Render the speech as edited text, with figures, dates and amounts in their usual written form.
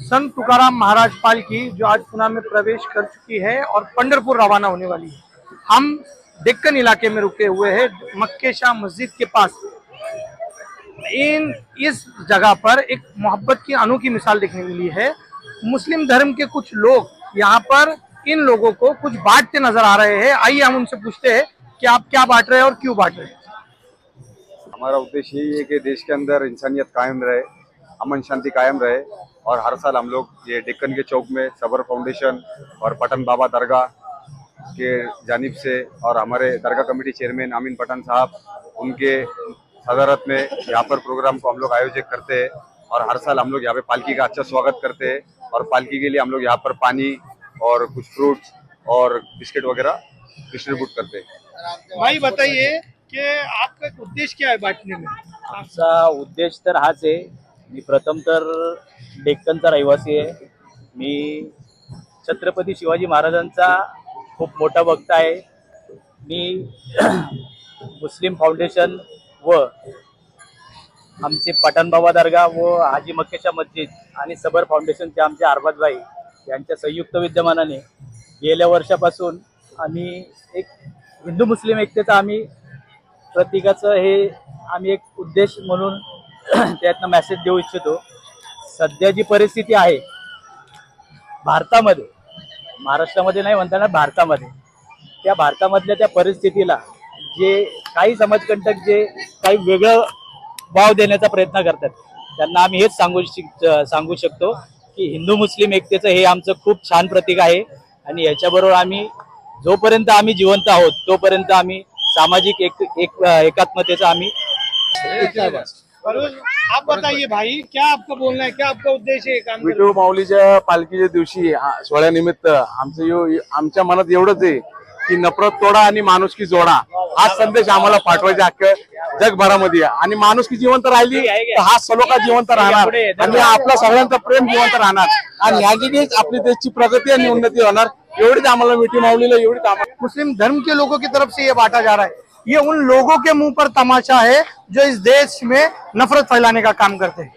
संत तुकाराम महाराज पालकी जो आज पुणे में प्रवेश कर चुकी है और पंढरपुर रवाना होने वाली है। हम डेक्कन इलाके में रुके हुए हैं, मक्के शाह मस्जिद के पास। इस जगह पर एक मोहब्बत की अनोखी मिसाल देखने मिली है। मुस्लिम धर्म के कुछ लोग यहाँ पर इन लोगों को कुछ बांटते नजर आ रहे हैं। आइए हम उनसे पूछते हैं कि आप क्या बांट रहे हैं और क्यों बांट रहे हैं। हमारा उद्देश्य यही है कि देश के अंदर इंसानियत कायम रहे, अमन शांति कायम रहे। और हर साल हम लोग ये डेक्कन के चौक में सबर फाउंडेशन और पठान बाबा दरगाह के जानिब से और हमारे दरगाह कमेटी चेयरमैन अमीन पठान साहब उनके सदारत में यहाँ पर प्रोग्राम को हम लोग आयोजित करते हैं। और हर साल हम लोग यहाँ पे पालकी का अच्छा स्वागत करते हैं और पालकी के लिए हम लोग यहाँ पर पानी और कुछ फ्रूट्स और बिस्किट वगैरह डिस्ट्रीब्यूट करते हैं। भाई बताइए कि आपका उद्देश्य क्या है बांटने में? आमचा उद्देश तर हाच आहे। मी प्रथम तर डेक्कनचा रहिवासी आहे। मी छत्रपती शिवाजी महाराजांचा खूप मोठा भक्त आहे। मी मुस्लिम फाउंडेशन व आमचे पठाण बाबा दरगाह व हाजी मक्के शाह मस्जिद आणि सबर फाउंडेशनचे आमचे अरबाज भाई यांच्या संयुक्त विद्यमानाने गेल्या वर्षापासून आम्ही एक हिंदू मुस्लिम एकतेचा आम्ही प्रतीकाचं हे आम्ही एक उद्देश म्हणून त्यातनं मेसेज देऊ इच्छितो। सध्या जी परिस्थिती आहे भारतामध्ये, महाराष्ट्रामध्ये नाही म्हणताना भारतामध्ये, त्या भारतामधल्या त्या परिस्थितीला जे काही समाजकंटक जे काही वेगळं वाव देण्याचा प्रयत्न करतात त्यांना आम्ही हेच सांगू शकतो की हिंदू मुस्लिम एकतेचं हे आमचं खूप छान प्रतीक आहे। आणि याच्याबरोबर आम्ही जोपर्यंत आम्ही जिवंत आहोत तोपर्यंत आम्ही सामाजिक एकात्मतेचा आम्ही आप बताइए भाई, क्या आपका बोलना है, क्या आपका उद्देश्य है काम? विठू माऊलीच्या पालखीच्या दिवशी सोहळ्यानिमित्त आमच्या मनात एवढंच आहे की नफरत तोडा आणि माणुसकी जोडा हा संदेश आम्हाला पाठवायचा अख्ख्या जगभरामध्ये। आणि माणुसकी जिवंत राहिली तर हा सलोखा जिवंत राहणार आणि आपला सगळ्यांचा प्रेम जिवंत राहणार आणि ह्याची आपली देशची प्रगती आणि उन्नती होणार। एवढीच आम्हाला विठू माऊलीला एवढीच आम्हाला। मुस्लिम धर्म के लोगों की तरफ से ये बांटा जा रहा है। ये उन लोगों के मुंह पर तमाचा है जो इस देश में नफरत फैलाने का काम करते हैं।